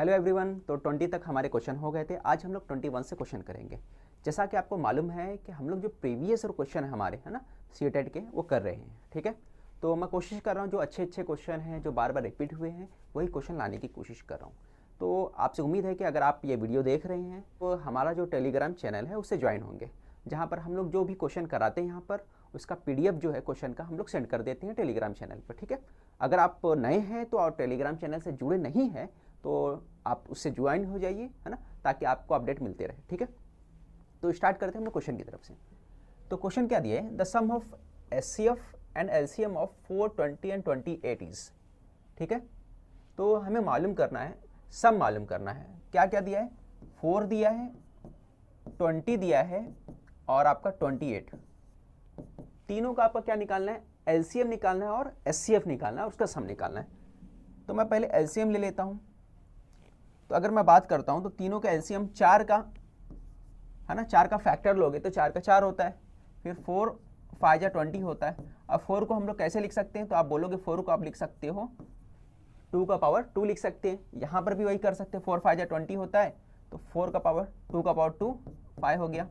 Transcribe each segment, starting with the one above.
Hello everyone. तो 20 तक हमारे क्वेश्चन हो गए थे। आज हम लोग 21 से क्वेश्चन करेंगे। जैसा कि आपको मालूम है कि हम लोग जो प्रीवियस और क्वेश्चन है हमारे, है ना, सीटेट के, वो कर रहे हैं। ठीक है, तो मैं कोशिश कर रहा हूँ जो अच्छे अच्छे क्वेश्चन हैं जो बार बार रिपीट हुए हैं वही क्वेश्चन लाने की कोशिश कर रहा हूँ। तो आपसे उम्मीद है कि अगर आप ये वीडियो देख रहे हैं तो हमारा जो टेलीग्राम चैनल है उससे ज्वाइन होंगे, जहाँ पर हम लोग जो भी क्वेश्चन कराते हैं यहाँ पर उसका PDF जो है क्वेश्चन का हम लोग सेंड कर देते हैं टेलीग्राम चैनल पर। ठीक है, अगर आप नए हैं तो और टेलीग्राम चैनल से जुड़े नहीं हैं तो आप उससे ज्वाइन हो जाइए, है ना, ताकि आपको अपडेट मिलते रहे। ठीक है, तो स्टार्ट करते हैं हम लोग क्वेश्चन की तरफ से। तो क्वेश्चन क्या दिया है, the sum of HCF and LCM of 4, 20 and 28 is. ठीक है, तो हमें मालूम करना है, सम मालूम करना है। क्या क्या दिया है, 4 दिया है, 20 दिया है और आपका 28। तीनों का आपका क्या निकालना है, LCM निकालना है और HCF निकालना है, उसका सम निकालना है। तो मैं पहले LCM ले लेता हूँ। तो अगर मैं बात करता हूँ तो तीनों का LCM 4 का, है ना, 4 का फैक्टर लोगे तो 4 का 4 होता है, फिर 4 5 या 20 होता है। अब 4 को हम लोग कैसे लिख सकते हैं, तो आप बोलोगे 4 को आप लिख सकते हो 2 का पावर 2 लिख सकते हैं। यहाँ पर भी वही कर सकते हैं, 4 5 या 20 होता है तो 4 का पावर 2 का पावर 2 5 हो गया।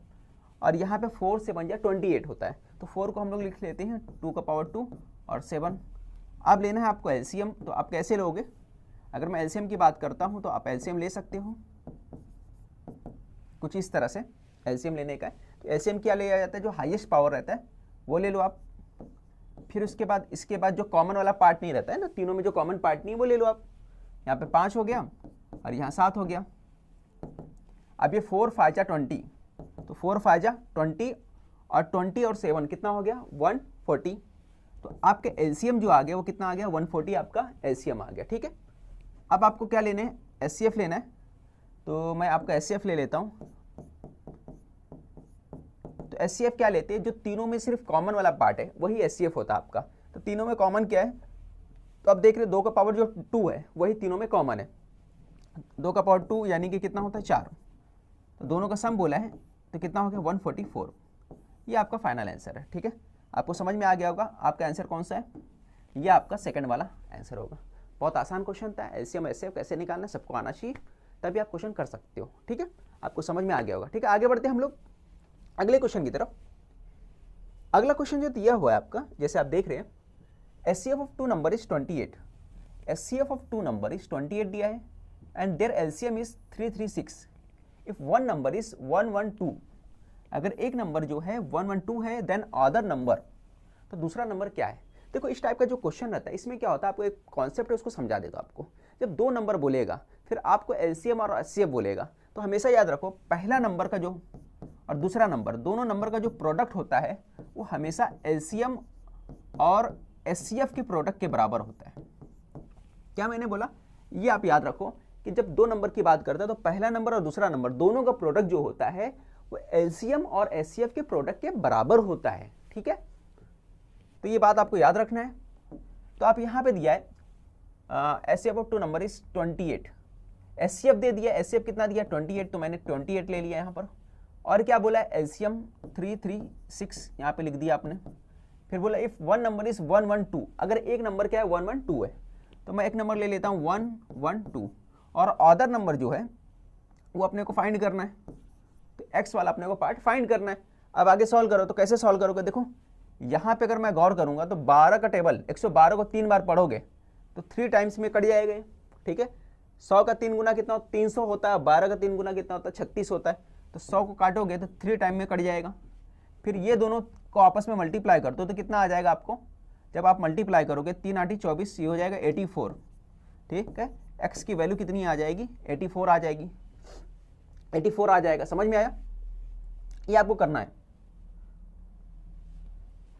और यहाँ पे 4 से 1 या 28 होता है तो 4 को हम लोग लिख लेते हैं 2 का पावर 2 और 7। अब लेना है आपको LCM, तो आप कैसे लोगे, अगर मैं LCM की बात करता हूँ तो आप LCM ले सकते हो कुछ इस तरह से। LCM लेने का है तो LCM क्या लिया जाता है, जो हाईएस्ट पावर रहता है वो ले लो आप। फिर उसके बाद इसके बाद जो कॉमन वाला पार्ट नहीं रहता है ना, तीनों में जो कॉमन पार्ट नहीं है वो ले लो आप। यहाँ पे 5 हो गया और यहाँ 7 हो गया। अब ये 4 5 या 20, तो 4 5 या 20 और 20 और 7 कितना हो गया 140। तो आपके LCM जो आ गया वो कितना आ गया 140, आपका LCM आ गया। ठीक है, अब आपको क्या लेने हैं, HCF लेना है। तो मैं आपका HCF ले लेता हूँ। तो HCF क्या लेते हैं, जो तीनों में सिर्फ कॉमन वाला पार्ट है वही HCF होता है आपका। तो तीनों में कॉमन क्या है, तो आप देख रहे 2 का पावर जो 2 है वही तीनों में कॉमन है। 2 का पावर 2 यानी कि कितना होता है 4। तो दोनों का सम बोला है तो कितना हो गया 144। ये आपका फाइनल आंसर है। ठीक है, आपको समझ में आ गया होगा आपका आंसर कौन सा है, ये आपका सेकंड वाला आंसर होगा। बहुत आसान क्वेश्चन था। LCM HCF कैसे निकालना सबको आना चाहिए, तभी आप क्वेश्चन कर सकते हो। ठीक है, आपको समझ में आ गया होगा। ठीक है, आगे बढ़ते हैं हम लोग अगले क्वेश्चन की तरफ। अगला क्वेश्चन जो दिया हुआ है आपका, जैसे आप देख रहे हैं, HCF of 2 number is 28। HCF of 2 number is 28 दिया है and their LCM is 336 if one number is 112। अगर एक नंबर जो है 112 है देन अदर नंबर, तो दूसरा नंबर क्या है। देखो इस टाइप का जो क्वेश्चन रहता है इसमें क्या होता है, आपको एक कॉन्सेप्ट है उसको समझा देगा आपको। जब 2 नंबर बोलेगा फिर आपको LCM और HCF बोलेगा, तो हमेशा याद रखो पहला नंबर का जो और दूसरा नंबर, दोनों नंबर का जो प्रोडक्ट होता है वो हमेशा LCM और HCF के प्रोडक्ट के बराबर होता है। क्या मैंने बोला, ये आप याद रखो कि जब 2 नंबर की बात करते हैं तो पहला नंबर और दूसरा नंबर दोनों का प्रोडक्ट जो होता है वो LCM और HCF के प्रोडक्ट के बराबर होता है। ठीक है, तो ये बात आपको याद रखना है। तो आप यहाँ पे दिया है HCF of 2 number is 28, HCF दे दिया, HCF कितना दिया 28, तो मैंने 28 ले लिया यहाँ पर। और क्या बोला है LCM 336 यहाँ पे लिख दिया आपने। फिर बोला इफ वन नंबर इज 112, अगर एक नंबर क्या है 112 है तो मैं एक नंबर ले लेता हूँ 112 और अदर नंबर जो है वो अपने को फाइंड करना है। तो x वाला अपने को पार्ट फाइंड करना है। अब आगे सॉल्व करो, तो कैसे सॉल्व करोगे, देखो यहाँ पे अगर मैं गौर करूंगा तो 12 का टेबल 112 को 3 बार पढ़ोगे तो 3 टाइम्स में कट जाएगा। ठीक है, 100 का 3 गुना कितना 300 होता है, 12 का 3 गुना कितना होता है 36 होता है। तो 100 को काटोगे तो 3 टाइम में कट जाएगा। फिर ये दोनों को आपस में मल्टीप्लाई कर दो तो कितना आ जाएगा आपको, जब आप मल्टीप्लाई करोगे 3 8 24, ये हो जाएगा 84। ठीक है, x की वैल्यू कितनी आ जाएगी 84 आ जाएगी, 84 आ जाएगा। समझ में आया, ये आपको करना है।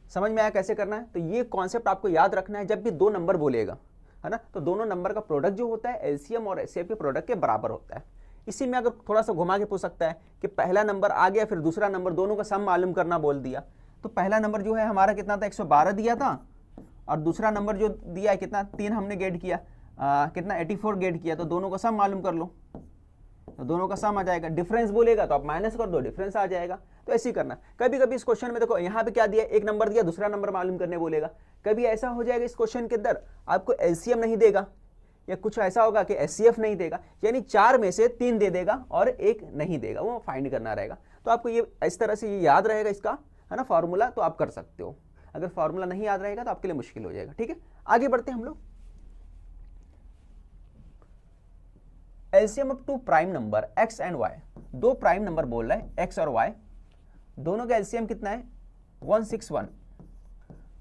समझ में आया कैसे करना है, तो ये कॉन्सेप्ट आपको याद रखना है। जब भी 2 नंबर बोलेगा, है ना, तो दोनों नंबर का प्रोडक्ट जो होता है LCM और HCF के प्रोडक्ट के बराबर होता है। इसी में अगर थोड़ा सा घुमा के पूछ सकता है कि पहला नंबर आ गया फिर दूसरा नंबर, दोनों का सम मालूम करना बोल दिया, तो पहला नंबर जो है हमारा कितना था 112 दिया था और दूसरा नंबर जो दिया है कितना 3 हमने गेट किया, कितना 84 गेट किया, तो दोनों का सम मालूम कर लो, तो दोनों का सम आ जाएगा। डिफरेंस बोलेगा तो आप माइनस कर दो, डिफरेंस आ जाएगा। तो ऐसे ही करना। कभी कभी इस क्वेश्चन में देखो यहाँ पे क्या दिया, एक नंबर दिया दूसरा नंबर मालूम करने बोलेगा। कभी ऐसा हो जाएगा इस क्वेश्चन के अंदर आपको LCM नहीं देगा या कुछ ऐसा होगा कि एचसीएफ नहीं देगा, यानी 4 में से 3 दे देगा और 1 नहीं देगा, वो फाइंड करना रहेगा। तो आपको ये इस तरह से ये याद रहेगा इसका, है ना, फॉर्मूला, तो आप कर सकते हो। अगर फॉर्मूला नहीं याद रहेगा तो आपके लिए मुश्किल हो जाएगा। ठीक है, आगे बढ़ते हैं हम लोग। LCM of 2 prime number x and y, 2 prime number बोल रहा है x और y, दोनों का एलसीएम कितना है 161,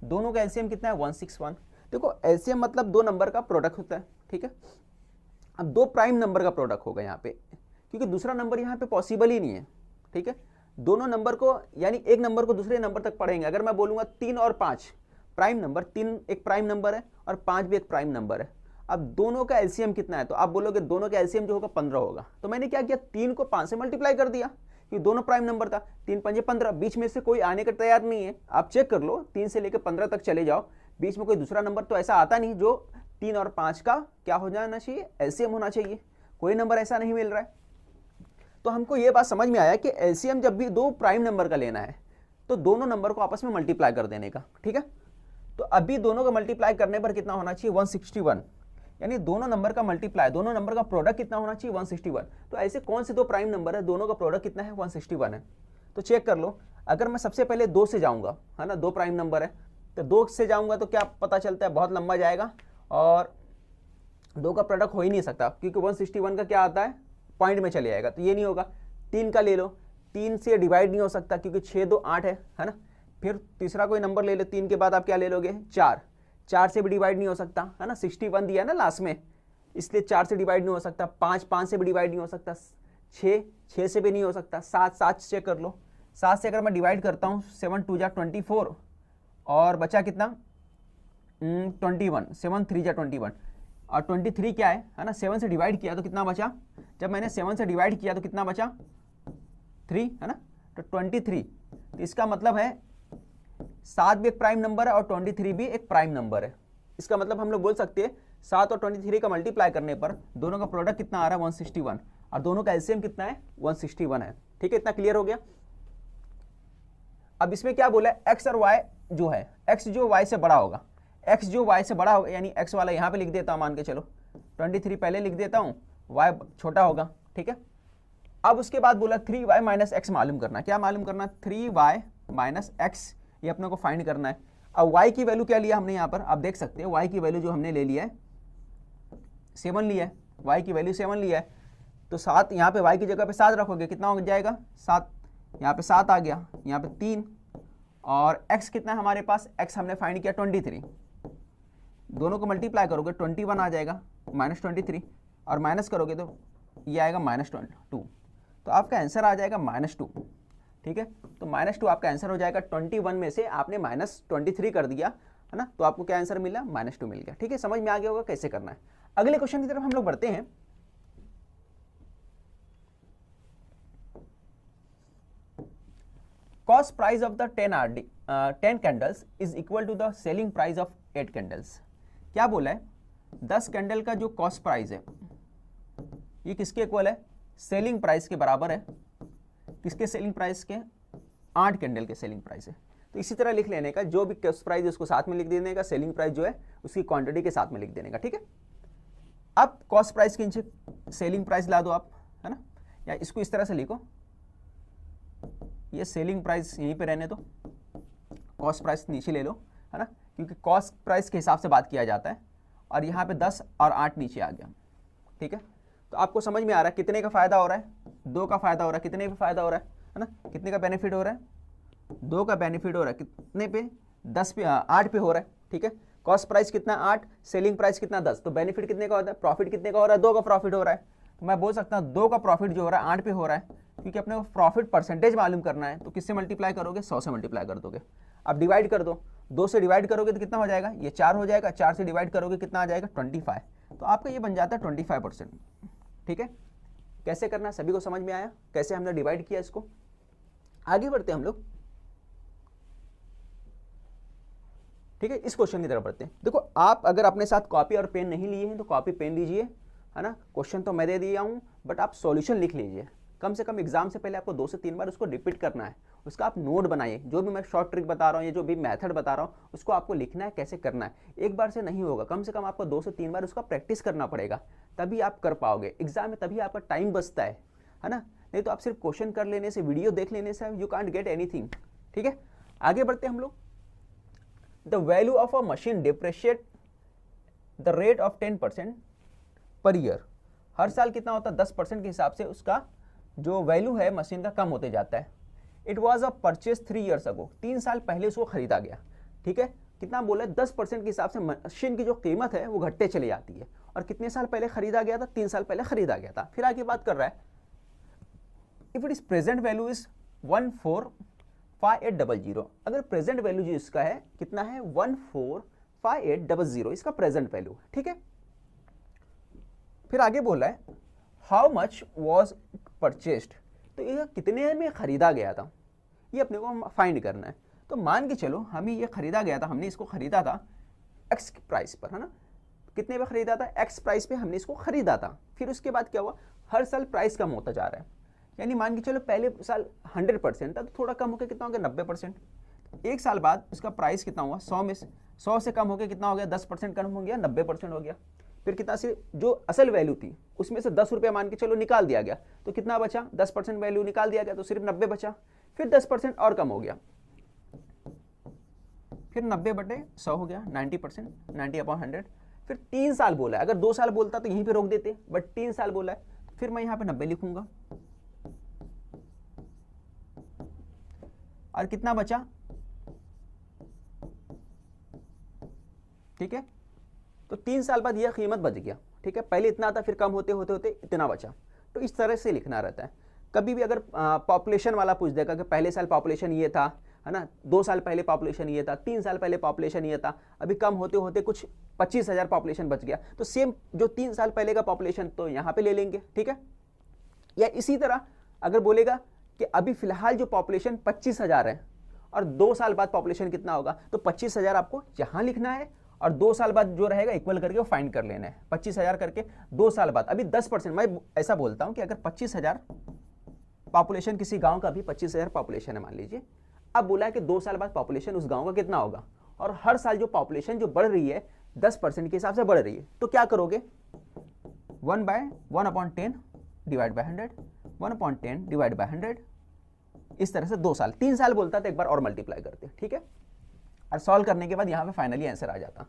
दोनों का एलसीएम कितना है 161। देखो एलसीएम मतलब 2 नंबर का प्रोडक्ट होता है। ठीक है, अब 2 प्राइम नंबर का प्रोडक्ट होगा यहाँ पे, क्योंकि दूसरा नंबर यहाँ पे पॉसिबल ही नहीं है। ठीक है, दोनों नंबर को, यानी एक नंबर को दूसरे नंबर तक पढ़ेंगे। अगर मैं बोलूँगा 3 और 5 प्राइम नंबर, 3 एक प्राइम नंबर है और 5 भी एक प्राइम नंबर है। अब दोनों का एलसीएम कितना है, तो आप बोलोगे दोनों का एलसीएम जो होगा 15 होगा। तो मैंने क्या किया, 3 को 5 से मल्टीप्लाई कर दिया, क्योंकि दोनों प्राइम नंबर था। 3 पंजे 15, बीच में से कोई आने का तैयार नहीं है। आप चेक कर लो, 3 से लेकर 15 तक चले जाओ, बीच में कोई दूसरा नंबर तो ऐसा आता नहीं जो 3 और 5 का क्या हो जाना चाहिए, एलसीएम होना चाहिए। कोई नंबर ऐसा नहीं मिल रहा है। तो हमको ये बात समझ में आया कि एलसीएम जब भी 2 प्राइम नंबर का लेना है तो दोनों नंबर को आपस में मल्टीप्लाई कर देने का। ठीक है, तो अभी दोनों का मल्टीप्लाई करने पर कितना होना चाहिए 161, यानी दोनों नंबर का मल्टीप्लाई, दोनों नंबर का प्रोडक्ट कितना होना चाहिए 161। तो ऐसे कौन से 2 प्राइम नंबर है दोनों का प्रोडक्ट कितना है 161 है। तो चेक कर लो, अगर मैं सबसे पहले 2 से जाऊंगा, है ना, 2 प्राइम नंबर है, तो 2 से जाऊंगा तो क्या पता चलता है, बहुत लंबा जाएगा और 2 का प्रोडक्ट हो ही नहीं सकता, क्योंकि 161 का क्या आता है, पॉइंट में चले जाएगा, तो ये नहीं होगा। 3 का ले लो, 3 से डिवाइड नहीं हो सकता, क्योंकि 6 2 8 है ना। फिर तीसरा कोई नंबर ले लो, 3 के बाद आप क्या ले लोगे 4, 4 से भी डिवाइड नहीं हो सकता, है ना, 61 दिया ना लास्ट में, इसलिए 4 से डिवाइड नहीं हो सकता। 5 5 से भी डिवाइड नहीं हो सकता, 6 6 से भी नहीं हो सकता, 7 7 चेक कर लो, 7 से अगर मैं डिवाइड करता हूँ 7 2 जा 24 और बचा कितना 21, 7 3 जा 21 और 23 क्या है ना, 7 से डिवाइड किया तो कितना बचा, जब मैंने 7 से डिवाइड किया तो कितना बचा 3, है ना, तो 23। तो इसका मतलब है 7 भी एक प्राइम नंबर है और 23 भी एक प्राइम नंबर है। इसका मतलब हम लोग बोल सकते हैं 7 और 23 का मल्टीप्लाई करने पर दोनों का प्रोडक्ट कितना आ रहा है 161 और दोनों का एलसीएम कितना है 161 है। ठीक है, इतना क्लियर हो गया। अब इसमें क्या बोला है, एक्स और वाई जो है, एक्स जो वाई से बड़ा होगा, एक्स जो वाई से बड़ा होगा, यानी एक्स वाला यहाँ पे लिख देता हूँ, मान के चलो 23 पहले लिख देता हूँ, वाई छोटा होगा। ठीक है, अब उसके बाद बोला 3y माइनस एक्स मालूम करना। क्या मालूम करना, 3y माइनस एक्स, ये अपने को फाइंड करना है। अब y की वैल्यू क्या लिया हमने यहाँ पर, आप देख सकते हैं y की वैल्यू जो हमने ले लिया है 7 लिया है, y की वैल्यू 7 लिया है। तो 7 यहाँ पे y की जगह पे 7 रखोगे, कितना हो जाएगा 7, यहाँ पे 7 आ गया, यहाँ पे 3 और x कितना है हमारे पास, x हमने फाइंड किया 23, दोनों को मल्टीप्लाई करोगे 21 आ जाएगा माइनस 23 और माइनस करोगे तो ये आएगा -2, तो आपका आंसर आ जाएगा -2। ठीक है, तो -2 आपका आंसर हो जाएगा। 21 में से आपने -23 कर दिया, है ना, तो आपको क्या आंसर मिला, -2 मिल गया। ठीक है, समझ में आ गया होगा कैसे करना है। अगले क्वेश्चन की तरफ हम लोग बढ़ते हैं। Cost price of the 10 candles is equal to the selling price of 8 candles. क्या बोला है, 10 कैंडल का जो कॉस्ट प्राइस है ये किसके इक्वल है, सेलिंग प्राइस के बराबर है। किसके सेलिंग प्राइस के, 8 कैंडल के सेलिंग प्राइस है। तो इसी तरह लिख लेने का, जो भी कॉस्ट प्राइस है उसको साथ में लिख देने का, सेलिंग प्राइस जो है उसकी क्वांटिटी के साथ में लिख देने का। ठीक है, अब कॉस्ट प्राइस के नीचे सेलिंग प्राइस ला दो आप, है ना, या इसको इस तरह से लिखो, ये सेलिंग प्राइस यहीं पे रहने दो, कॉस्ट प्राइस नीचे ले लो, है ना, क्योंकि कॉस्ट प्राइस के हिसाब से बात किया जाता है। और यहाँ पे 10 और 8 नीचे आ गया। ठीक है, तो आपको समझ में आ रहा है कितने का फायदा हो रहा है, 2 का फायदा हो रहा है, कितने पे फायदा हो रहा है ना, कितने का बेनिफिट हो रहा है, 2 का बेनिफिट हो रहा है, कितने पे 10 पे 8 पे हो रहा है। ठीक है, कॉस्ट प्राइस कितना 8, सेलिंग प्राइस कितना 10, तो बेनिफिट कितने का होता है, प्रॉफिट कितने का हो रहा है, 2 का प्रॉफिट हो रहा है। तो मैं बोल सकता हूँ 2 का प्रॉफिट जो हो रहा है 8 पे हो रहा है, क्योंकि अपने को प्रॉफिट परसेंटेज मालूम करना है। तो किससे मल्टीप्लाई करोगे, 100 से मल्टीप्लाई कर दोगे। अब डिवाइड कर दो, 2 से डिवाइड करोगे तो कितना हो जाएगा, ये 4 हो जाएगा, 4 से डिवाइड करोगे कितना आ जाएगा 25, तो आपका ये बन जाता है 25%। ठीक है, कैसे करना सभी को समझ में आया, कैसे हमने डिवाइड किया इसको। आगे बढ़ते हैं हम लोग। ठीक है, इस क्वेश्चन की तरफ बढ़ते हैं। देखो, आप अगर अपने साथ कॉपी और पेन नहीं लिए हैं तो कॉपी पेन लीजिए, है ना, क्वेश्चन तो मैं दे दिया हूं बट आप सॉल्यूशन लिख लीजिए। कम से कम एग्जाम से पहले आपको 2 से 3 बार उसको रिपीट करना है, उसका आप नोट बनाइए। जो भी मैं शॉर्ट ट्रिक बता रहा हूँ, ये जो भी मेथड बता रहा हूँ, उसको आपको लिखना है, कैसे करना है। एक बार से नहीं होगा, कम से कम आपको 2 से 3 बार उसका प्रैक्टिस करना पड़ेगा, तभी आप कर पाओगे एग्जाम में, तभी आपका टाइम बचता है ना। नहीं तो आप सिर्फ क्वेश्चन कर लेने से, वीडियो देख लेने से यू कांट गेट एनीथिंग। ठीक है, आगे बढ़ते हैं हम लोग। The value of a machine depreciate the rate of 10% per year. हर साल कितना होता है? 10% के हिसाब से उसका जो वैल्यू है मशीन का कम होते जाता है। It was a purchase 3 years ago, 3 साल पहले उसको खरीदा गया। ठीक है, कितना बोला है? 10% के हिसाब से मशीन की जो कीमत है वो घटते चली जाती है। और कितने साल पहले खरीदा गया था? 3 साल पहले खरीदा गया था। फिर आगे बात कर रहा है, if it is present value is 145800, अगर प्रेजेंट वैल्यू जो इसका है कितना है? 145800 इसका प्रेजेंट वैल्यू। ठीक है, फिर आगे बोला है हाउ मच वॉज परचेस्ड, तो ये कितने में खरीदा गया था, ये अपने को फाइंड करना है। तो मान के चलो हमें ये खरीदा गया था, हमने इसको खरीदा था एक्स प्राइस पर, है ना। कितने पे खरीदा था? एक्स प्राइस पे हमने इसको खरीदा था। फिर उसके बाद क्या हुआ? हर साल प्राइस कम होता जा रहा है, यानी मान के चलो पहले साल 100% था, तो थोड़ा कम होकर कितना हो गया? 90%। एक साल बाद उसका प्राइस कितना हुआ? 100 से कम होकर कितना हो गया? 10% कम हो गया, 90% हो गया। फिर कितना से जो असल वैल्यू थी उसमें से 10 रुपये मान के चलो निकाल दिया गया, तो कितना बचा? 10% वैल्यू निकाल दिया गया, तो सिर्फ 90 बचा। फिर 10% और कम हो गया, फिर 90/100 हो गया, 90%, 90/100। फिर 3 साल बोला है, अगर 2 साल बोलता तो यहीं पे रोक देते, बट 3 साल बोला है, फिर मैं यहाँ पे 90 लिखूंगा। और कितना बचा? ठीक है, तो 3 साल बाद यह कीमत बच गया। ठीक है, पहले इतना था, फिर कम होते होते होते इतना बचा। तो इस तरह से लिखना रहता है। कभी भी अगर पॉपुलेशन वाला पूछ देगा कि पहले साल पॉपुलेशन ये था, है ना, 2 साल पहले पॉपुलेशन ये था, 3 साल पहले पॉपुलेशन ये था, अभी कम होते होते कुछ 25,000 पॉपुलेशन बच गया, तो सेम जो 3 साल पहले का पॉपुलेशन तो यहाँ पे ले लेंगे। ठीक है, या इसी तरह अगर बोलेगा कि अभी फिलहाल जो पॉपुलेशन 25,000 है और 2 साल बाद पॉपुलेशन कितना होगा, तो 25,000 आपको यहाँ लिखना है और 2 साल बाद जो रहेगा इक्वल करके वो फाइंड कर लेना है। 25,000 करके 2 साल बाद, अभी 10%, मैं ऐसा बोलता हूँ कि अगर 25,000 पॉपुलेशन किसी गांव का, अभी 25,000 पॉपुलेशन है मान लीजिए, अब बोला है कि 2 साल बाद पॉपुलेशन उस गांव का कितना होगा, और हर साल जो पॉपुलेशन जो बढ़ रही है 10% के हिसाब से बढ़ रही है, तो क्या करोगे? 1/10 डिवाइड बाय 100, 1/10 डिवाइड बाय 100, इस तरह से 2 साल। 3 साल बोलता तो एक बार और मल्टीप्लाई करते। ठीक है, और सॉल्व करने के बाद यहाँ पे फाइनली आंसर आ जाता।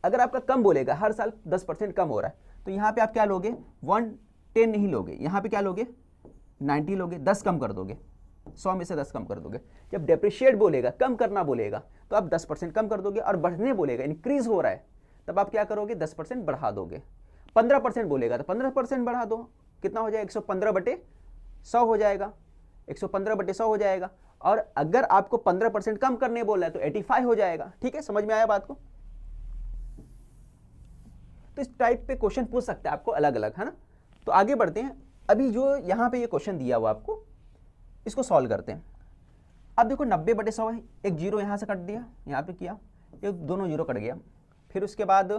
अगर आपका कम बोलेगा, हर साल 10% कम हो रहा है, तो यहाँ पे आप क्या लोगे? 110 नहीं लोगे, यहाँ पे क्या लोगे? 90 लोगे, 10 कम कर दोगे, 100 में से 10 कम कर दोगे। जब डेप्रिशिएट बोलेगा, कम करना बोलेगा, तो आप 10% कम कर दोगे, और बढ़ने बोलेगा, इंक्रीज हो रहा है, तब आप क्या करोगे? 10% बढ़ा दोगे। 15% बोलेगा तो 15% बढ़ा दो, कितना हो जाएगा? 115/100 हो जाएगा, 115/100 हो जाएगा। और अगर आपको 15% कम करने बोला है तो 85 हो जाएगा। ठीक है, समझ में आया बात को? तो इस टाइप पे क्वेश्चन पूछ सकते हैं आपको अलग अलग, है ना। तो आगे बढ़ते हैं। अभी जो यहाँ पे ये क्वेश्चन दिया हुआ आपको, इसको सॉल्व करते हैं। अब देखो 90/100 है, एक जीरो यहाँ से कट दिया, यहाँ पे किया, एक दोनों जीरो कट गया। फिर उसके बाद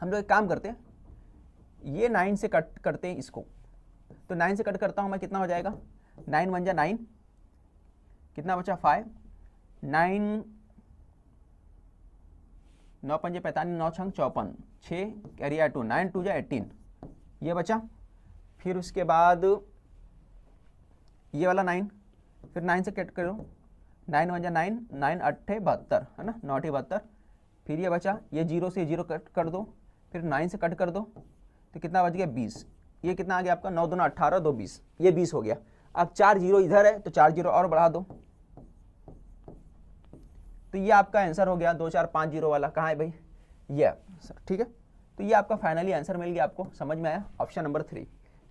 हम लोग एक काम करते हैं, ये 9 से कट करते हैं इसको, तो 9 से कट करता हूँ मैं, कितना हो जाएगा? 9 1 जा 9, कितना बचा? 5, 9 9 5 45, 9 6 54, 6 कैरी 2, 9 2 जा 18, ये बचा। फिर उसके बाद ये वाला 9, फिर 9 से कट करो, 9 1 जा 9, 9 8 72, है ना, 9 8 72। फिर ये बचा, ये 0 से 0 कट कर दो, फिर 9 से कट कर दो, तो कितना बच गया? 20। ये कितना आ गया आपका? 9 2 18, 2 20, ये 20 हो गया। अब 4 जीरो इधर है, तो 4 जीरो और बढ़ा दो, तो ये आपका आंसर हो गया। 2 4 5 जीरो वाला कहाँ है भाई? ये सर। ठीक है, तो ये आपका फाइनली आंसर मिल गया। आपको समझ में आया? ऑप्शन नंबर 3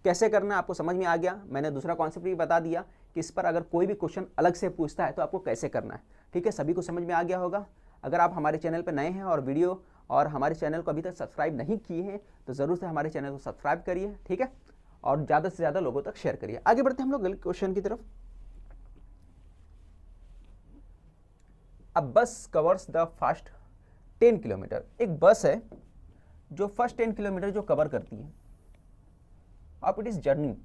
कैसे करना है आपको समझ में आ गया। मैंने दूसरा कॉन्सेप्ट भी बता दिया कि इस पर अगर कोई भी क्वेश्चन अलग से पूछता है तो आपको कैसे करना है। ठीक है, सभी को समझ में आ गया होगा। अगर आप हमारे चैनल पर नए हैं और हमारे चैनल को अभी तक सब्सक्राइब नहीं किए हैं तो ज़रूर से हमारे चैनल को सब्सक्राइब करिए। ठीक है, और ज़्यादा से ज़्यादा लोगों तक शेयर करिए। आगे बढ़ते हैं हम लोग अगले क्वेश्चन की तरफ। अब बस कवर्स द फर्स्ट 10 किलोमीटर, एक बस है जो फर्स्ट 10 किलोमीटर जो कवर करती है। अब it is journey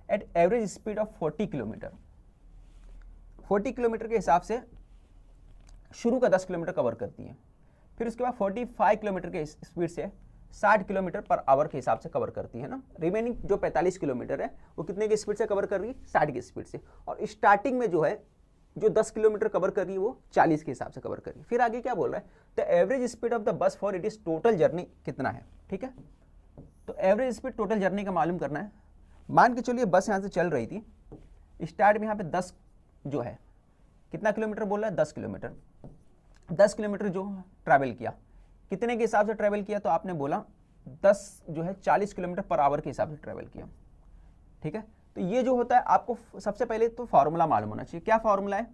at average speed of 40 kilometre. 40 kilometre के हिसाब से शुरू का 10 किलोमीटर कवर करती है, फिर उसके बाद 45 किलोमीटर के स्पीड से 60 किलोमीटर पर आवर के हिसाब से कवर करती है ना। रिमेनिंग जो 45 किलोमीटर है वो कितने की स्पीड से कवर कर रही है, 60 की स्पीड से। और स्टार्टिंग में जो है जो 10 किलोमीटर कवर कर रही है वो 40 के हिसाब से कवर कर रही है। फिर आगे क्या बोल रहा है, the average speed of the bus for it is total journey कितना है, ठीक है। तो एवरेज स्पीड टोटल जर्नी का मालूम करना है। मान के चलिए बस यहाँ से चल रही थी, स्टार्ट में यहाँ पे 10 जो है कितना किलोमीटर बोल रहा है, 10 किलोमीटर। 10 किलोमीटर जो ट्रैवल किया, कितने के हिसाब से ट्रैवल किया, तो आपने बोला 10 जो है 40 किलोमीटर पर आवर के हिसाब से ट्रैवल किया, ठीक है। तो ये जो होता है आपको सबसे पहले तो फार्मूला मालूम होना चाहिए। क्या फार्मूला है,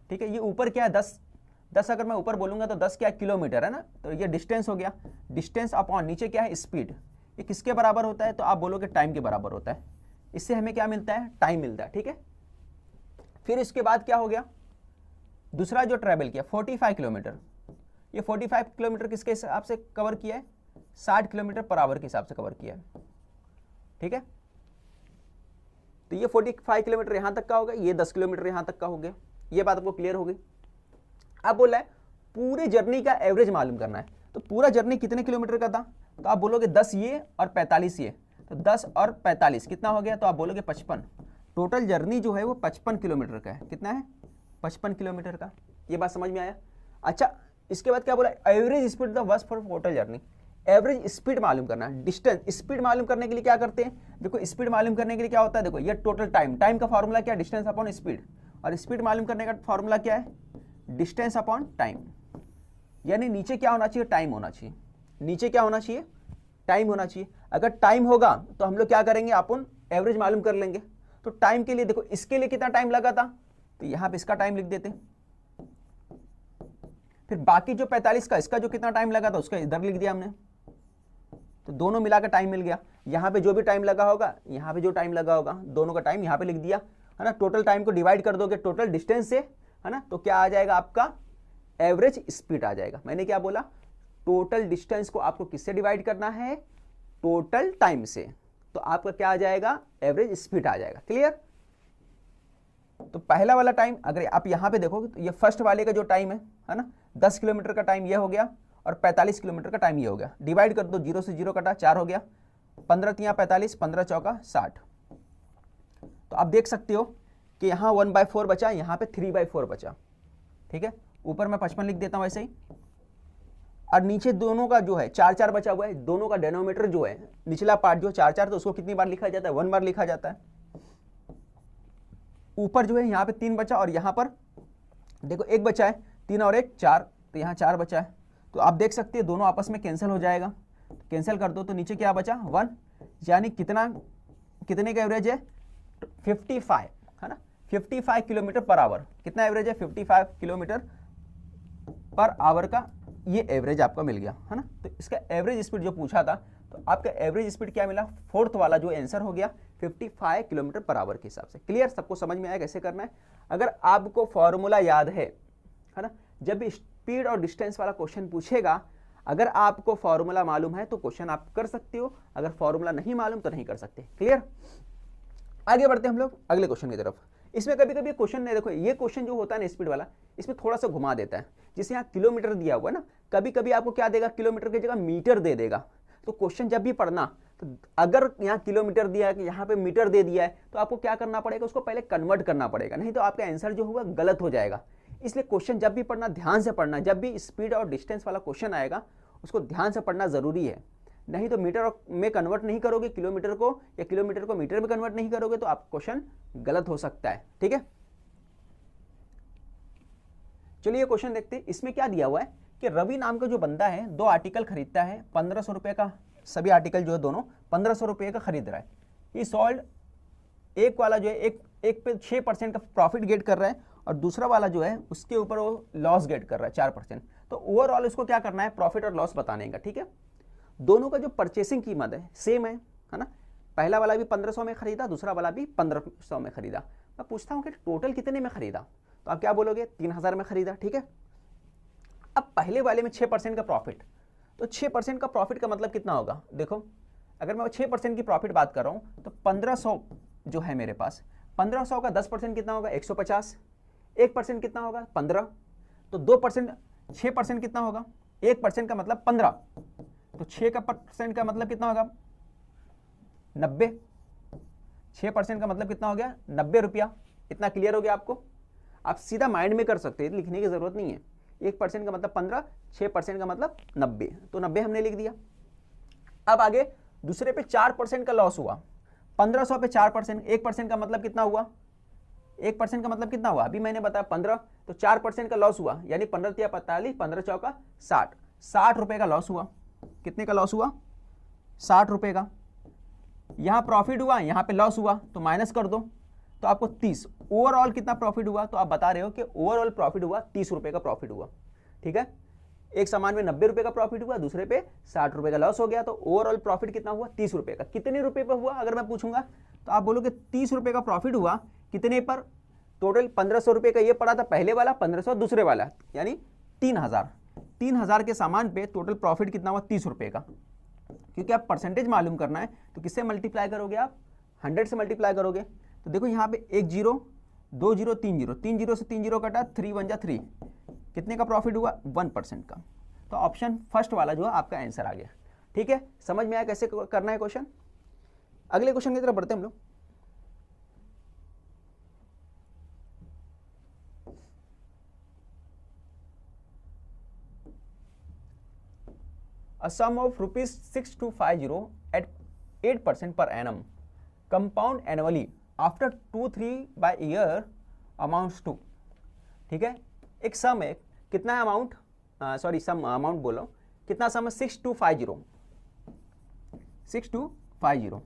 ठीक है। ये ऊपर क्या है 10 अगर मैं ऊपर बोलूंगा तो 10 क्या किलोमीटर है ना, तो ये डिस्टेंस हो गया। डिस्टेंस अपॉन नीचे क्या है स्पीड, ये किसके बराबर होता है, तो आप बोलोगे टाइम के बराबर होता है। इससे हमें क्या मिलता है, टाइम मिलता है, ठीक है। फिर इसके बाद क्या हो गया, दूसरा जो ट्रैवल किया 45 किलोमीटर, ये 45 किलोमीटर किसके हिसाब से कवर किया है, 60 किलोमीटर पर आवर के हिसाब से कवर किया है, ठीक है। तो ये 45 किलोमीटर यहां तक का हो गया, ये 10 किलोमीटर यहां तक का हो गया। ये बात आपको क्लियर हो गई। अब बोल रहा है पूरे जर्नी का एवरेज मालूम करना है। तो पूरा जर्नी कितने किलोमीटर का था, तो आप बोलोगे 10 ये और 45 ये, तो 10 और 45 कितना हो गया, तो आप बोलोगे 55। टोटल जर्नी जो है वो 55 किलोमीटर का है। कितना है, 55 किलोमीटर का। ये बात समझ में आया। अच्छा, इसके बाद क्या बोला, average speed the bus for total journey. Average speed मालूम करना है। डिस्टेंस स्पीड मालूम करने के लिए क्या करते हैं, देखो स्पीड मालूम करने के लिए क्या होता है, देखो ये टोटल टाइम का फॉर्मूला क्या है, डिस्टेंस अपॉन स्पीड। और स्पीड मालूम करने का फॉर्मूला क्या है, डिस्टेंस अपॉन टाइम। यानी नीचे क्या होना चाहिए, टाइम होना चाहिए। नीचे क्या होना चाहिए, टाइम होना चाहिए। अगर टाइम होगा तो हम लोग क्या करेंगे, अपन एवरेज मालूम कर लेंगे। तो टाइम के लिए देखो इसके लिए कितना टाइम लगा था, तो यहां पे इसका टाइम लिख देते। फिर बाकी जो 45 का इसका जो कितना टाइम लगा था उसका इधर लिख दिया हमने। तो दोनों मिलाकर टाइम मिल गया। यहां पे जो भी टाइम लगा होगा, यहां पे जो टाइम लगा होगा, दोनों का टाइम यहां पे लिख दिया, है ना। टोटल टाइम को डिवाइड कर दोगे टोटल डिस्टेंस से, है ना, तो क्या आ जाएगा आपका एवरेज स्पीड आ जाएगा। मैंने क्या बोला, टोटल डिस्टेंस को आपको किससे डिवाइड करना है, टोटल टाइम से। तो आपका क्या आ जाएगा, एवरेज स्पीड आ जाएगा। क्लियर। तो पहला वाला टाइम अगर आप यहां पे देखोगे तो ये फर्स्ट वाले का जो टाइम है ना, 10 किलोमीटर का टाइम ये हो गया और 45 किलोमीटर का टाइम ये हो गया। डिवाइड कर दो, 0 से 0 कटा, 4 हो गया, 15 तियां 45, 15 चौका 60। तो आप देख सकते हो कि यहाँ 1/4 बचा, यहाँ पे 3/4 बचा, ठीक है। ऊपर मैं 55 लिख देता हूँ वैसे ही। और नीचे दोनों का जो है 4 बचा हुआ है, दोनों का डेनोमीटर जो है निचला पार्ट जो 4, तो उसको कितनी बार लिखा जाता है, 1 बार लिखा जाता है। ऊपर जो है यहाँ पे 3 बचा और यहाँ पर देखो 1 बचा है, 3 और 1 4, तो यहाँ 4 बचा है। तो आप देख सकते हैं दोनों आपस में कैंसिल हो जाएगा। कैंसिल कर दो तो नीचे क्या बचा, 1। यानी कितने का एवरेज है, 55, है ना, 55 किलोमीटर पर आवर। कितना एवरेज है, 55 किलोमीटर पर आवर का ये एवरेज आपका मिल गया, है ना। तो इसका एवरेज स्पीड जो पूछा था, तो आपका एवरेज स्पीड क्या मिला, फोर्थ वाला जो आंसर हो गया 55 किलोमीटर पर आवर के हिसाब से। क्लियर, सबको समझ में आया कैसे करना है। अगर आपको फॉर्मूला याद है ना, जब भी स्पीड और डिस्टेंस वाला क्वेश्चन पूछेगा, अगर आपको फॉर्मूला मालूम है तो क्वेश्चन आप कर सकते हो, अगर फॉर्मूला नहीं मालूम तो नहीं कर सकते। क्लियर। आगे बढ़ते हैं हम लोग अगले क्वेश्चन की तरफ। इसमें कभी कभी क्वेश्चन नहीं, देखो ये क्वेश्चन जो होता है ना स्पीड वाला, इसमें थोड़ा सा घुमा देता है। जिसे यहाँ किलोमीटर दिया हुआ है ना, कभी कभी आपको क्या देगा, किलोमीटर की जगह मीटर दे देगा। तो क्वेश्चन जब भी पढ़ना, तो अगर यहाँ किलोमीटर दिया है कि यहाँ पे मीटर दे दिया है, तो आपको क्या करना पड़ेगा, उसको पहले कन्वर्ट करना पड़ेगा, नहीं तो आपका आंसर जो होगा गलत हो जाएगा। इसलिए क्वेश्चन जब भी पढ़ना ध्यान से पढ़ना, जब भी स्पीड और डिस्टेंस वाला क्वेश्चन आएगा उसको ध्यान से पढ़ना जरूरी है। नहीं तो मीटर में कन्वर्ट नहीं करोगे किलोमीटर को, या किलोमीटर को मीटर में कन्वर्ट नहीं करोगे, तो आप क्वेश्चन गलत हो सकता है। ठीक है, चलिए क्वेश्चन देखते हैं। इसमें क्या दिया हुआ है कि रवि नाम का जो बंदा है 2 आर्टिकल खरीदता है, 1500 रुपए का, सभी आर्टिकल जो है दोनों 1500 रुपए का खरीद रहा है। ये सॉल्ड एक वाला जो है एक पे 6% का प्रॉफिट गेट कर रहा है, और दूसरा वाला जो है उसके ऊपर वो लॉस गेट कर रहा है 4%। तो ओवरऑल इसको क्या करना है, प्रॉफिट और लॉस बताने का। ठीक है, दोनों का जो परचेसिंग कीमत है सेम है ना। पहला वाला भी 1500 में खरीदा, दूसरा वाला भी 1500 में खरीदा। मैं पूछता हूँ कि टोटल कितने में खरीदा, तो आप क्या बोलोगे, 3000 में खरीदा। ठीक है, अब पहले वाले में 6% का प्रॉफिट, तो 6% का प्रॉफिट का मतलब कितना होगा, देखो अगर मैं 6% की प्रॉफिट बात कर रहा हूँ तो 1500 जो है मेरे पास, 1500 का 10% कितना होगा 150, 1% कितना होगा 15, तो 2% 6% कितना होगा, 1% का मतलब 15, तो 6% का मतलब कितना होगा 90, 6% का मतलब कितना हो गया 90 रुपया। इतना क्लियर हो गया आपको? आप सीधा माइंड में कर सकते हैं, लिखने की जरूरत नहीं है। 1% का मतलब 15, 6% का मतलब 90, तो 90 हमने लिख दिया। अब आगे दूसरे पे 4% का लॉस हुआ, 1500 पे 4%, 1% का मतलब कितना हुआ, 1% का मतलब कितना हुआ, अभी मैंने बताया 15, तो 4% का लॉस हुआ, यानी 15 तिया 45, 15 चौका 60, 60 रुपए का लॉस हुआ। कितने का लॉस हुआ 60 रुपए का। यहां प्रॉफिट हुआ, यहां पे लॉस हुआ, तो माइनस कर दो, तो आपको 30। ओवरऑल कितना प्रॉफिट हुआ, तो आप बता रहे हो कि ओवरऑल प्रॉफिट हुआ 30 रुपए का प्रॉफिट हुआ। ठीक है, एक सामान में 90 रुपए का प्रॉफिट हुआ, दूसरे पे 60 रुपए का लॉस हो गया, तो ओवरऑल प्रॉफिट कितना हुआ 30 रुपए का। कितने रुपए पर हुआ अगर मैं पूछूंगा, तो आप बोलोगे 30 रुपए का प्रॉफिट हुआ, कितने पर, टोटल 1500 रुपए का ये पड़ा था पहले वाला, 1500 दूसरे वाला, यानी 3000। 3000 के सामान पे टोटल प्रॉफिट कितना हुआ 30 रुपए का। क्योंकि आप परसेंटेज मालूम करना है, तो किससे मल्टीप्लाई करोगे आप, 100 से मल्टीप्लाई करोगे। तो देखो यहाँ पे 1 0 2 0 3 0, 3 0 से 3 0 कटा, 3 1 जा 3, कितने का प्रॉफिट हुआ 1% का। तो ऑप्शन फर्स्ट वाला जो है आपका आंसर आ गया। ठीक है, समझ में आया कैसे करना है क्वेश्चन। अगले क्वेश्चन की तरफ बढ़ते हैं हम लोग। A sum of rupees 6250 at 8% per annum compound annually after 2-3 by year amounts to। ठीक है, एक सम है, कितना अमाउंट, सॉरी सम अमाउंट बोलो, कितना सम है 6250, 6250।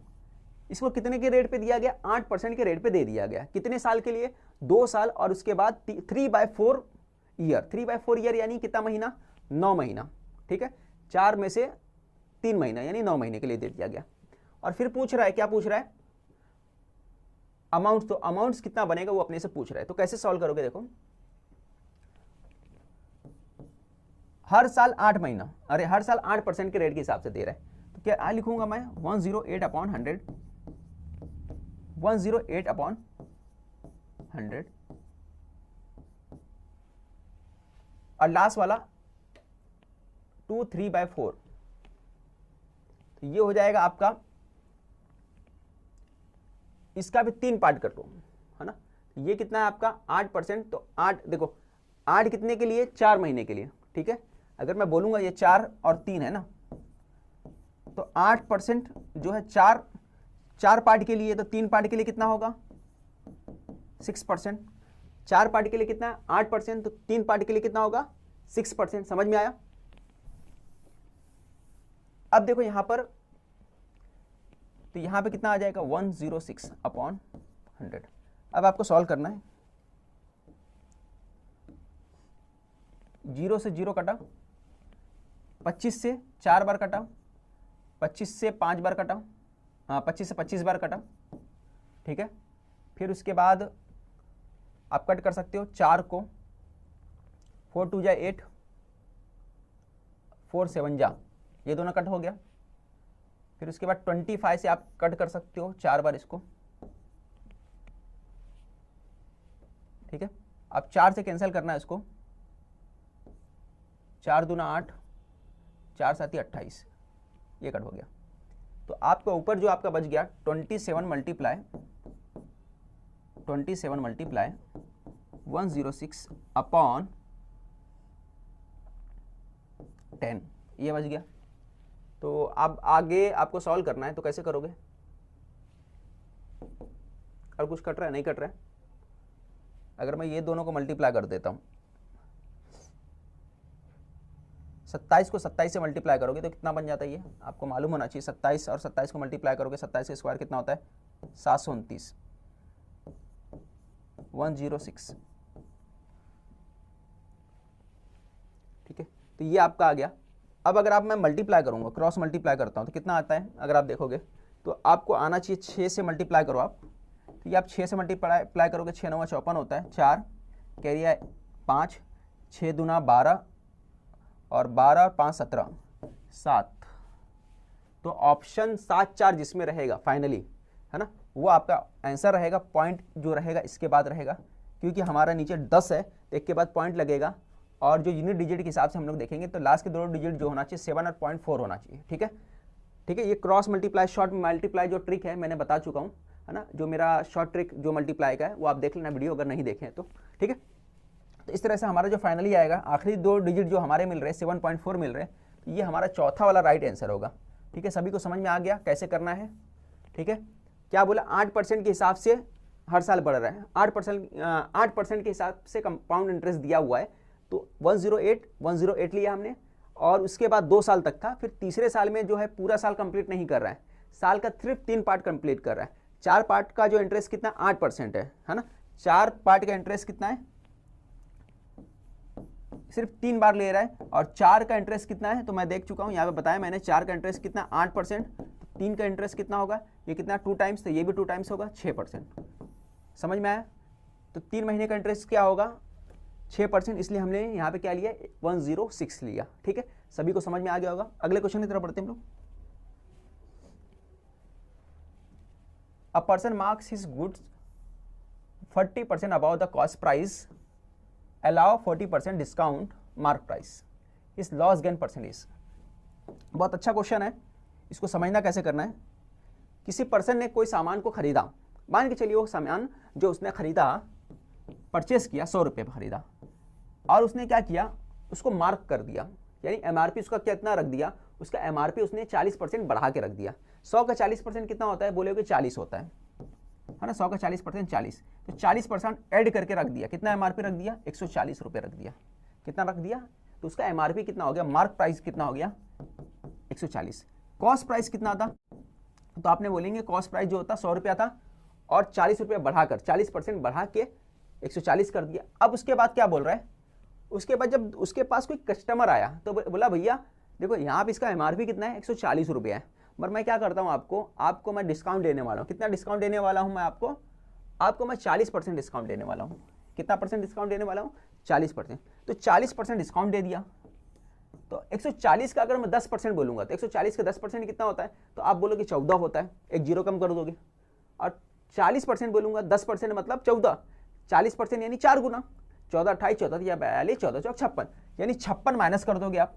इसको कितने के रेट पे दिया गया, 8% के रेट पे दे दिया गया। कितने साल के लिए, 2 साल, और उसके बाद 3/4 ईयर, 3/4 ईयर यानी कितना महीना, 9 महीना। ठीक है, 4 में से 3 महीना यानी 9 महीने के लिए दे दिया गया। और फिर पूछ रहा है, क्या पूछ रहा है, अमाउंट। तो अमाउंट्स कितना बनेगा वो अपने से पूछ रहा है। तो कैसे सॉल्व करोगे, देखो हर साल 8 महीना, अरे हर साल 8% के रेट के हिसाब से दे रहा है, तो क्या आ लिखूंगा मैं 108/100, 108/100, और लास्ट वाला 2 3/4। तो ये हो जाएगा आपका, इसका भी 3 पार्ट कर लो, है ना। ये कितना है आपका 8%, तो 8 देखो, 8 कितने के लिए, 4 महीने के लिए। ठीक है, अगर मैं बोलूंगा ये 4 और 3 है ना, तो 8% जो है 4 पार्ट के लिए, तो 3 पार्ट के लिए कितना होगा 6%। 4 पार्ट के लिए कितना है 8%, तो 3 पार्ट के लिए कितना होगा 6%। समझ में आया। अब देखो यहां पर, तो यहां पे कितना आ जाएगा 106/100। अब आपको सॉल्व करना है, 0 से 0 कटा, 25 से 4 बार कटा, 25 से 5 बार कटा, 25 से 25 बार कटा। ठीक है, फिर उसके बाद आप कट कर सकते हो 4 को, 4 2 जा 8, 4 7 जा, ये दोनों कट हो गया। फिर उसके बाद 25 से आप कट कर सकते हो 4 बार इसको। ठीक है, अब 4 से कैंसिल करना है इसको, 4 दूना 8, 4 7 28, ये कट हो गया। तो आपका ऊपर जो आपका बच गया 27 मल्टीप्लाई 106/10, ये बच गया। तो अब आगे आपको सॉल्व करना है, तो कैसे करोगे, और कुछ कट रहा है नहीं कट रहा है। अगर मैं ये दोनों को मल्टीप्लाई कर देता हूं, 27 को 27 से मल्टीप्लाई करोगे तो कितना बन जाता है, ये आपको मालूम होना चाहिए। 27 और 27 को मल्टीप्लाई करोगे, 27 का स्क्वायर कितना होता है 729, 106। ठीक है, तो ये आपका आ गया। अब अगर आप मैं मल्टीप्लाई करूंगा, क्रॉस मल्टीप्लाई करता हूं, तो कितना आता है, अगर आप देखोगे तो आपको आना चाहिए 6 से मल्टीप्लाई करो आप। तो ये आप 6 से मल्टीप्लाई करोगे, 6 9 54 होता है, 4 कैरी है 5, 6 दूना 12, और 12 और 5 17, 7। तो ऑप्शन 7 4 जिसमें रहेगा फाइनली, है ना, वो आपका आंसर रहेगा। पॉइंट जो रहेगा इसके बाद रहेगा, क्योंकि हमारा नीचे 10 है तो एक के बाद पॉइंट लगेगा। और जो यूनिट डिजिट के हिसाब से हम लोग देखेंगे तो लास्ट के दो डिजिट जो होना चाहिए 7 और 0.4 होना चाहिए। ठीक है, ठीक है। ये क्रॉस मल्टीप्लाई शॉर्ट मल्टीप्लाई जो ट्रिक है मैंने बता चुका हूँ, है ना। जो मेरा शॉर्ट ट्रिक जो मल्टीप्लाई का है वो आप देख लेना वीडियो अगर नहीं देखे हैं तो। ठीक है, तो इस तरह से हमारा जो फाइनली आएगा आखिरी दो डिजिट जो हमारे मिल रहे हैं 7.4 मिल रहे हैं, तो ये हमारा चौथा वाला राइट आंसर होगा। ठीक है, सभी को समझ में आ गया कैसे करना है। ठीक है, क्या बोला 8% के हिसाब से हर साल बढ़ रहा है। 8% के हिसाब से कंपाउंड इंटरेस्ट दिया हुआ है, तो 108 लिया हमने, और उसके बाद 2 साल तक था। फिर तीसरे साल में जो है पूरा साल कंप्लीट नहीं कर रहा है, साल का सिर्फ 3 पार्ट कंप्लीट कर रहा है। 4 पार्ट का जो इंटरेस्ट कितना 8% है ना। 4 पार्ट का इंटरेस्ट कितना है, सिर्फ 3 बार ले रहा है। और 4 का इंटरेस्ट कितना है तो मैं देख चुका हूं, यहाँ पे बताया मैंने। 4 का इंटरेस्ट कितना 8%, तो 3 का इंटरेस्ट कितना होगा, ये कितना 2 टाइम्स, तो ये भी 2 टाइम्स होगा 6%। समझ में आया। तो 3 महीने का इंटरेस्ट क्या होगा 6%, इसलिए हमने यहाँ पे क्या लिया 106 लिया। ठीक है, सभी को समझ में आ गया होगा। अगले क्वेश्चन की तरफ बढ़ते हैं हम लोग। A person marks his goods 40% about the cost price, allow 40% discount mark price, इस लॉस गेन परसेंटेज। बहुत अच्छा क्वेश्चन है, इसको समझना कैसे करना है। किसी पर्सन ने कोई सामान को खरीदा, मान के चलिए वो सामान जो उसने खरीदा परचेस किया 100 रुपये पर खरीदा, और उसने क्या किया उसको मार्क कर दिया, यानी एमआरपी उसका कितना रख दिया, उसका एमआरपी उसने 40% बढ़ा के रख दिया। 100 का 40% कितना होता है, बोले कि 40 होता है ना। 100 का 40% 40, तो 40% ऐड करके रख दिया। कितना एमआरपी रख दिया 140 रुपये रख दिया। कितना रख दिया, तो उसका एमआरपी कितना हो गया, मार्क प्राइस कितना हो गया 140। कॉस्ट प्राइस कितना था, तो आपने बोलेंगे कॉस्ट प्राइस जो होता 100 रुपया था, और 40 रुपये बढ़ाकर 40% बढ़ा के 140 कर दिया। अब उसके बाद क्या बोल रहा है, उसके बाद जब उसके पास कोई कस्टमर आया तो बोला भैया देखो यहाँ पे इसका एमआरपी कितना है 140 रुपये है, पर मैं क्या करता हूँ आपको मैं डिस्काउंट देने वाला हूँ। कितना डिस्काउंट देने वाला हूँ मैं आपको मैं 40% डिस्काउंट देने वाला हूँ। कितना परसेंट डिस्काउंट देने वाला हूँ 40%। तो 40% डिस्काउंट दे दिया, तो 140 का अगर मैं 10% बोलूँगा तो 140 का 10% कितना होता है, तो आप बोलोगे 14 होता है, एक जीरो कम कर दोगे। और 40% बोलूँगा 10% मतलब 14, 40% यानी 4 गुना, 14 28 14 या 42 14 चौक 56, यानी 56 माइनस कर दोगे आप।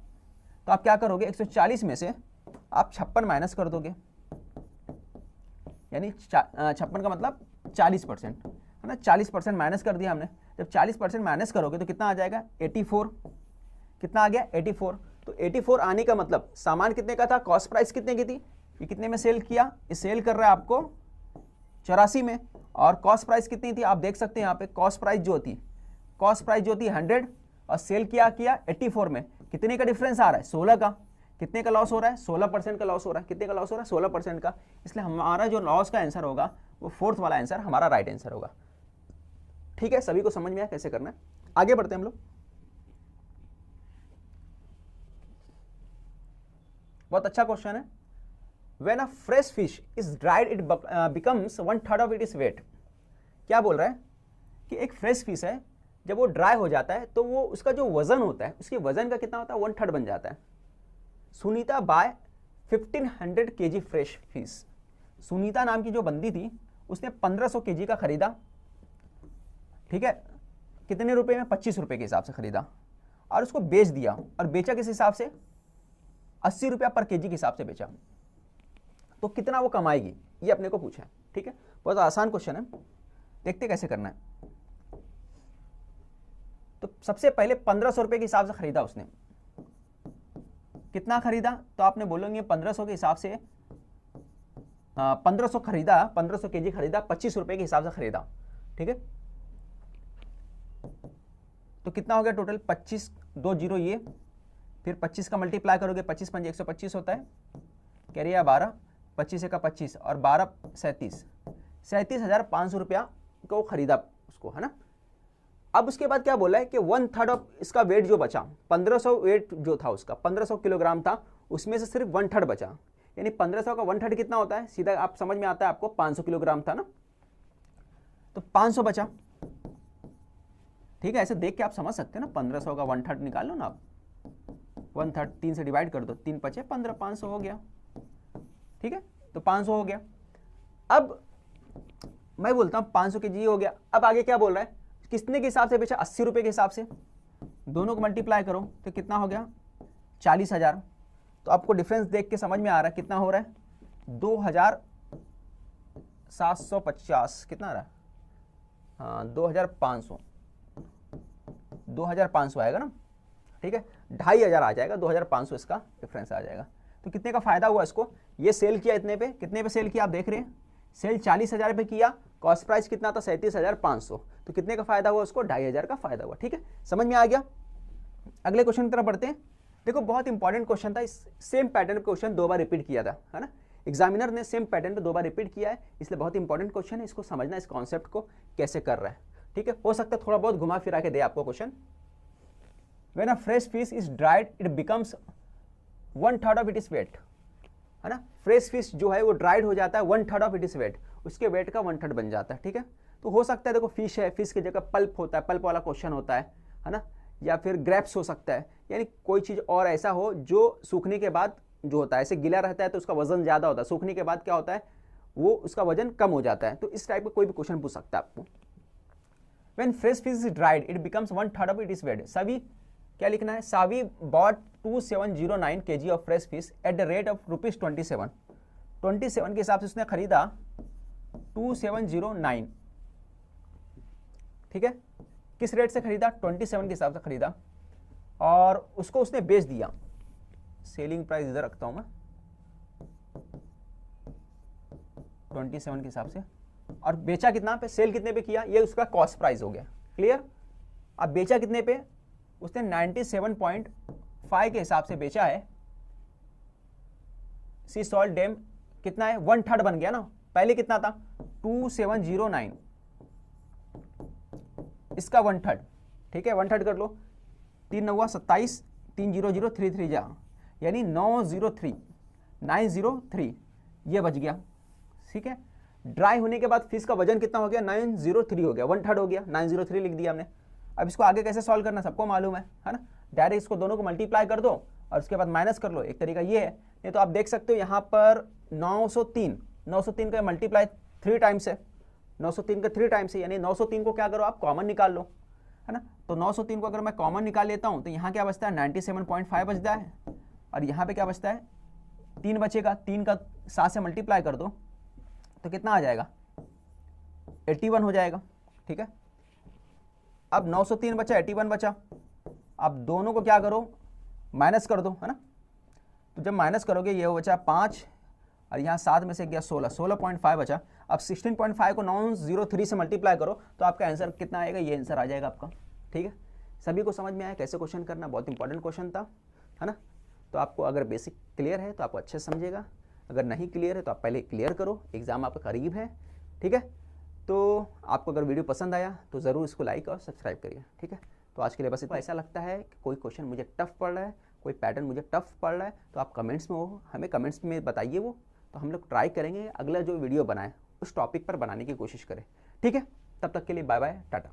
तो आप क्या करोगे 140 में से आप 56 माइनस कर दोगे, यानी 56 का मतलब 40% है ना। 40% माइनस कर दिया हमने। जब 40% माइनस करोगे तो कितना आ जाएगा 84। कितना आ गया 84। तो 84 आने का मतलब सामान कितने का था, कॉस्ट प्राइस कितने की थी, ये कितने में सेल किया, ये सेल कर रहा है आपको 84 में, और कॉस्ट प्राइस कितनी थी आप देख सकते हैं यहाँ पे। कॉस्ट प्राइस जो थी 100 और सेल किया 84 में, कितने का डिफरेंस आ रहा है 16 का। कितने का लॉस हो रहा है 16% का लॉस हो रहा है। कितने का लॉस हो रहा है 16% का। इसलिए हमारा जो लॉस का आंसर होगा वो 4th वाला आंसर हमारा राइट आंसर होगा। ठीक है, सभी को समझ में आया कैसे करना है। आगे बढ़ते हैं हम लोग। बहुत अच्छा क्वेश्चन है। When a fresh fish is dried, it becomes 1/3 of its weight। क्या बोल रहा है कि एक फ्रेश फिश है, जब वो ड्राई हो जाता है तो वो उसका जो वजन होता है उसके वजन का कितना होता है 1/3 बन जाता है। Sunita buy 1500 kg fresh fish. Sunita नाम की जो बंदी थी उसने 1500 kg का खरीदा। ठीक है, कितने रुपए में 25 रुपए के हिसाब से खरीदा, और उसको बेच दिया। और बेचा किस हिसाब से 80 रुपया पर केजी के हिसाब से बेचा। तो कितना वो कमाएगी ये अपने को पूछा है। ठीक है, बहुत आसान क्वेश्चन है, देखते कैसे करना है। तो सबसे पहले 1500 रुपए के हिसाब से खरीदा उसने। कितना खरीदा, तो आपने बोलेंगे 1500 के हिसाब से 1500 खरीदा, 1500 केजी खरीदा, 25 रुपए के हिसाब से खरीदा। ठीक है, तो कितना हो गया टोटल 25, 2 जीरो ये, फिर 25 का मल्टीप्लाई करोगे 25 पंजे 125 होता है, कैरिया 12, 25 का 25 और 12 37,500 रुपया को खरीदा उसको, है ना। अब उसके बाद क्या बोला है कि 1/3 ऑफ इसका वेट जो बचा, 1500 वेट जो था उसका 1500 किलोग्राम था, उसमें से सिर्फ 1/3 बचा, यानी 1500 का 1/3 कितना होता है, सीधा आप समझ में आता है आपको 500 किलोग्राम था ना, तो 500 बचा। ठीक है, ऐसे देख के आप समझ सकते हैं ना, 1500 का 1/3 निकाल लो ना आप, 1/3 3 से डिवाइड कर दो, 3 5 15, 500 हो गया। ठीक है, तो 500 हो गया। अब मैं बोलता हूँ 500 के जी हो गया। अब आगे क्या बोल रहा है, कितने के हिसाब से बेचा, 80 रुपये के हिसाब से। दोनों को मल्टीप्लाई करो तो कितना हो गया, 40,000। तो आपको डिफरेंस देख के समझ में आ रहा है कितना हो रहा है, 2,750 कितना आ रहा है, हाँ 2,500 आएगा ना, ठीक है, 2,500 आ जाएगा, 2,500 इसका डिफरेंस आ जाएगा। तो कितने का फायदा हुआ इसको, ये सेल किया इतने पे, कितने पे सेल किया आप देख रहे हैं, सेल 40,000 पे किया, कॉस्ट प्राइस कितना था 37,500, तो कितने का फायदा हुआ उसको, 2,500 का फायदा हुआ। ठीक है, समझ में आ गया। अगले क्वेश्चन की तरफ बढ़ते हैं। देखो बहुत इंपॉर्टेंट क्वेश्चन था, सेम पैटर्न क्वेश्चन 2 बार रिपीट किया था, है ना, एग्जामिनर ने सेम पैटर्न पे 2 बार रिपीट किया है, इसलिए बहुत इंपॉर्टेंट क्वेश्चन है, इसको समझना, इस कॉन्सेप्ट को कैसे कर रहा है। ठीक है, हो सकता है थोड़ा बहुत घुमा फिरा के दे आपको question. When a fresh fish is dried, it becomes 1/3 of its weight, है ना। फ्रेश फिश जो है वो ड्राइड हो जाता है 1/3 ऑफ इट इज वेट, उसके वेट का 1/3 बन जाता है। ठीक है, तो हो सकता है देखो फिश है, फिश की जगह पल्प होता है, पल्प वाला क्वेश्चन होता है ना, या फिर ग्रेप्स हो सकता है, यानी कोई चीज़ और ऐसा हो जो सूखने के बाद जो होता है, ऐसे गीला रहता है तो उसका वजन ज़्यादा होता है, सूखने के बाद क्या होता है वो उसका वजन कम हो जाता है। तो इस टाइप का कोई भी क्वेश्चन पूछ सकता है आपको। When fresh fish is dried, it becomes 1/3 of its weight. सभी क्या लिखना है, Saavi bought 2709 kg of fresh fish at the rate of ₹27 के हिसाब से उसने खरीदा 2709। ठीक है, किस रेट से खरीदा, 27 के हिसाब से खरीदा, और उसको उसने बेच दिया। सेलिंग प्राइस इधर रखता हूं मैं, 27 के हिसाब से, और बेचा कितना पे, सेल कितने पे किया, ये उसका कॉस्ट प्राइस हो गया। क्लियर। अब बेचा कितने पे, उसने 97.5 के हिसाब से बेचा है। सी सॉल्ट डैम कितना है, 1/3 बन गया ना, पहले कितना था 2709, इसका 1/3। ठीक है, 1/3 कर लो, 3 9 27, 3 0 0 3 3 जा, यानी 903 ये बच गया। ठीक है, ड्राई होने के बाद फिश का वजन कितना हो गया, 903 हो गया, 1/3 हो गया, 903 लिख दिया हमने। अब इसको आगे कैसे सॉल्व करना सबको मालूम है ना, डायरेक्ट इसको दोनों को मल्टीप्लाई कर दो और उसके बाद माइनस कर लो, एक तरीका ये है। नहीं तो आप देख सकते हो यहाँ पर 903 का मल्टीप्लाई 3 टाइम्स है, 903 का 3 टाइम्स है, यानी 903 को क्या करो आप कॉमन निकाल लो, है ना। तो 903 को अगर मैं कॉमन निकाल लेता हूँ तो यहाँ क्या बचता है, 97.5 बचता है, और यहाँ पे क्या बचता है, 3 बचेगा, 3 का 7 से मल्टीप्लाई कर दो तो कितना आ जाएगा, 81 हो जाएगा। ठीक है, अब 903 बचा, 81 बचा, अब दोनों को क्या करो माइनस कर दो, है ना। तो जब माइनस करोगे ये बचा 5, और यहाँ 7 में से गया 16.5 बचा। अब 16.5 को 903 से मल्टीप्लाई करो तो आपका आंसर कितना आएगा, ये आंसर आ जाएगा आपका। ठीक है, सभी को समझ में आया कैसे क्वेश्चन करना, बहुत इंपॉर्टेंट क्वेश्चन था, है ना। तो आपको अगर बेसिक क्लियर है तो आपको अच्छे से समझेगा, अगर नहीं क्लियर है तो आप पहले क्लियर करो, एग्जाम आपका करीब है। ठीक है, तो आपको अगर वीडियो पसंद आया तो ज़रूर इसको लाइक और सब्सक्राइब करिए। ठीक है, तो आज के लिए बस इतना। ऐसा लगता है कि कोई क्वेश्चन मुझे टफ पड़ रहा है, कोई पैटर्न मुझे टफ पड़ रहा है, तो आप कमेंट्स में वो हमें कमेंट्स में बताइए, वो तो हम लोग ट्राई करेंगे अगला जो वीडियो बनाए उस टॉपिक पर बनाने की कोशिश करें। ठीक है, तब तक के लिए बाय बाय, टाटा।